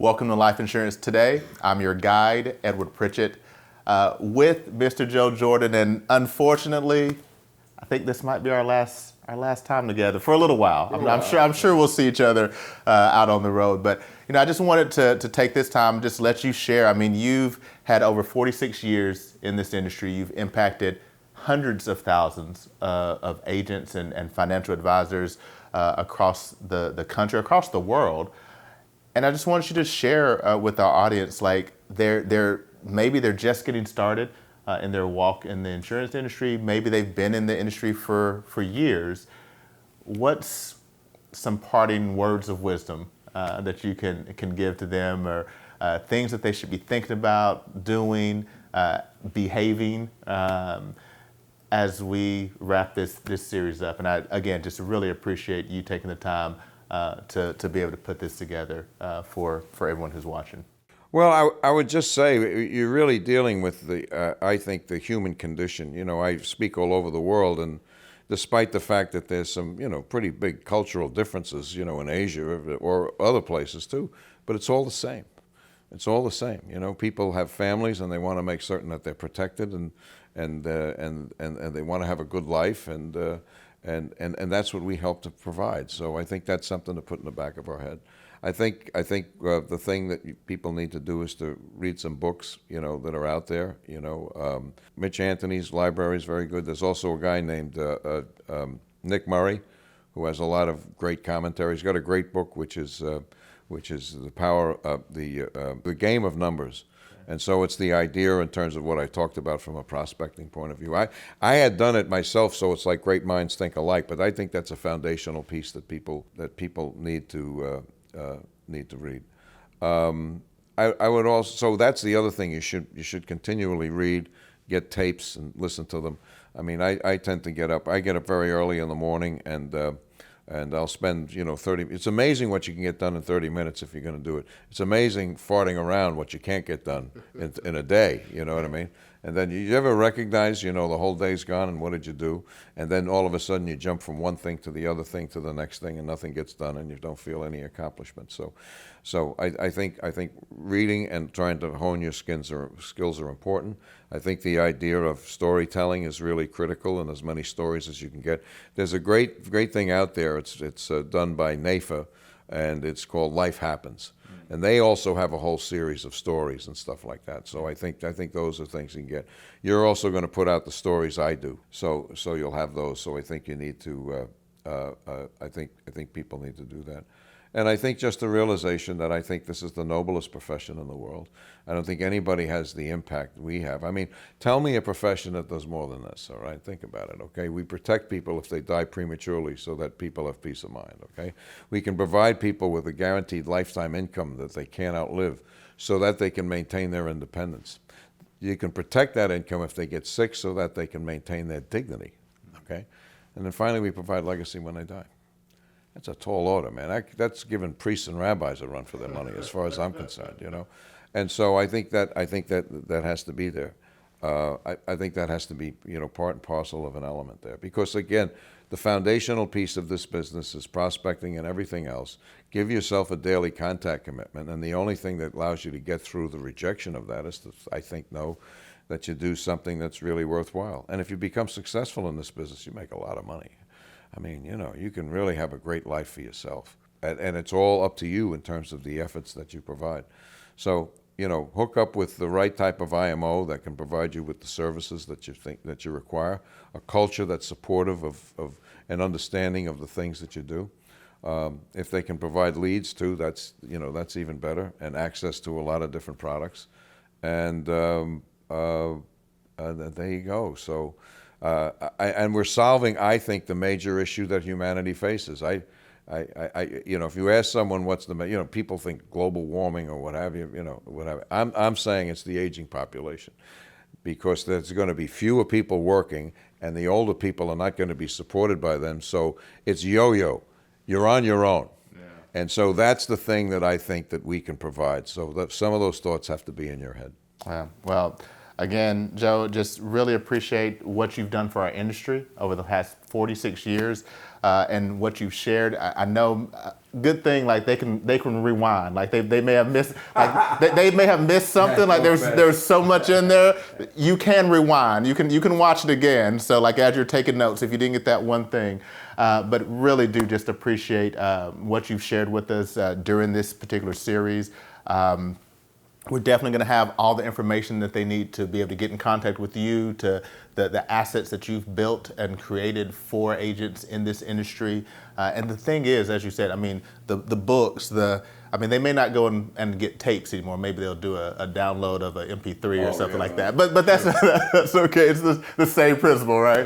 Welcome to Life Insurance Today. I'm your guide, Edward Pritchett, with Mr. Joe Jordan, and unfortunately, I think this might be our last time together for a little while. I'm sure we'll see each other out on the road. But I just wanted to take this time just let you share. I mean, you've had over 46 years in this industry. You've impacted hundreds of thousands of agents and financial advisors across the country, across the world. And I just want you to share with our audience, like maybe they're just getting started in their walk in the insurance industry. Maybe they've been in the industry for years. What's some parting words of wisdom that you can give to them, or things that they should be thinking about, doing, behaving as we wrap this series up? And I, again, just really appreciate you taking the time to be able to put this together for everyone who's watching. Well, I would just say you're really dealing with I think the human condition. I speak all over the world, and despite the fact that there's some, pretty big cultural differences, in Asia or other places too, but it's all the same. It's all the same. People have families and they want to make certain that they're protected and they want to have a good life, and that's what we help to provide. So I think that's something to put in the back of our head. I think the thing that people need to do is to read some books, that are out there. Mitch Anthony's library is very good. There's also a guy named Nick Murray, who has a lot of great commentary. He's got a great book, which is the power of the game of numbers. And so it's the idea in terms of what I talked about from a prospecting point of view. I had done it myself, so it's like great minds think alike. But I think that's a foundational piece that people need to read. I would also, so that's the other thing, you should continually read, get tapes and listen to them. I mean, I tend to get up very early in the morning, and I'll spend 30. It's amazing what you can get done in 30 minutes if you're going to do it. It's amazing farting around what you can't get done in a day. You know what I mean? And then you ever recognize, the whole day's gone and what did you do? And then all of a sudden you jump from one thing to the other thing to the next thing, and nothing gets done, and you don't feel any accomplishment. So I think reading and trying to hone your skills are important. I think the idea of storytelling is really critical, and as many stories as you can get. There's a great thing out there. It's done by NAFA, and it's called Life Happens. And they also have a whole series of stories and stuff like that. So I think those are things you can get. You're also going to put out the stories I do, so you'll have those. So I think you need to. I think people need to do that. And I think just the realization that I think this is the noblest profession in the world. I don't think anybody has the impact we have. I mean, tell me a profession that does more than this, all right? Think about it, okay? We protect people if they die prematurely so that people have peace of mind, okay? We can provide people with a guaranteed lifetime income that they can't outlive so that they can maintain their independence. You can protect that income if they get sick so that they can maintain their dignity, okay? And then finally, we provide legacy when they die. That's a tall order, man. That's giving priests and rabbis a run for their money, as far as I'm concerned, And so I think that has to be there. I think that has to be, part and parcel of an element there. Because again, the foundational piece of this business is prospecting and everything else. Give yourself a daily contact commitment, and the only thing that allows you to get through the rejection of that is to, I think, know that you do something that's really worthwhile. And if you become successful in this business, you make a lot of money. I mean, you can really have a great life for yourself. And it's all up to you in terms of the efforts that you provide. So, hook up with the right type of IMO that can provide you with the services that you think that you require, a culture that's supportive of and understanding of the things that you do. If they can provide leads too, that's even better, and access to a lot of different products. And there you go. So. And we're solving, I think, the major issue that humanity faces. If you ask someone what's people think global warming or what have you, whatever. I'm saying it's the aging population, because there's going to be fewer people working, and the older people are not going to be supported by them. So it's yo-yo. You're on your own. Yeah. And so that's the thing that I think that we can provide. So some of those thoughts have to be in your head. Well, Again, Joe, just really appreciate what you've done for our industry over the past 46 years and what you've shared. I know, good thing, like they can rewind. Like they may have missed, like they may have missed something. Like there's so much in there. You can rewind. You can watch it again. So like as you're taking notes, if you didn't get that one thing, but really do just appreciate what you've shared with us during this particular series. We're definitely going to have all the information that they need to be able to get in contact with you, to the assets that you've built and created for agents in this industry. And the thing is, as you said, I mean, the books, they may not go and get tapes anymore. Maybe they'll do a download of an MP3 or something like that. But that's that's okay. It's the same principle, right?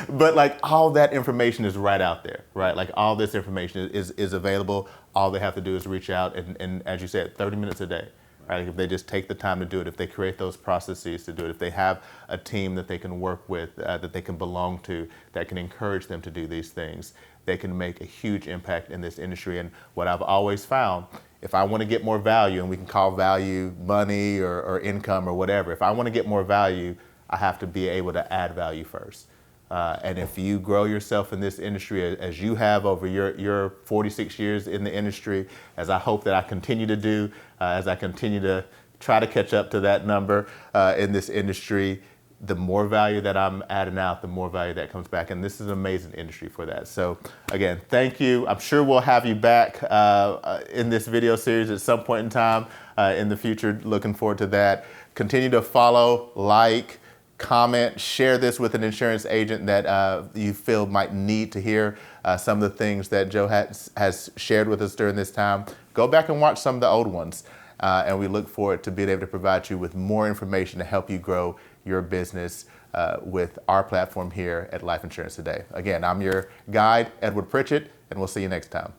But like all that information is right out there, right? Like all this information is available. All they have to do is reach out and as you said, 30 minutes a day. Right? If they just take the time to do it, if they create those processes to do it, if they have a team that they can work with, that they can belong to, that can encourage them to do these things, they can make a huge impact in this industry. And what I've always found, if I want to get more value, and we can call value money or income or whatever, if I want to get more value, I have to be able to add value first. And if you grow yourself in this industry as you have over your 46 years in the industry, as I hope that I continue to do, as I continue to try to catch up to that number in this industry, the more value that I'm adding out, the more value that comes back. And this is an amazing industry for that. So again, thank you. I'm sure we'll have you back in this video series at some point in time in the future. Looking forward to that. Continue to follow, like, comment, share this with an insurance agent that you feel might need to hear some of the things that Joe has shared with us during this time. Go back and watch some of the old ones. And we look forward to being able to provide you with more information to help you grow your business with our platform here at Life Insurance Today. Again, I'm your guide, Edward Pritchett, and we'll see you next time.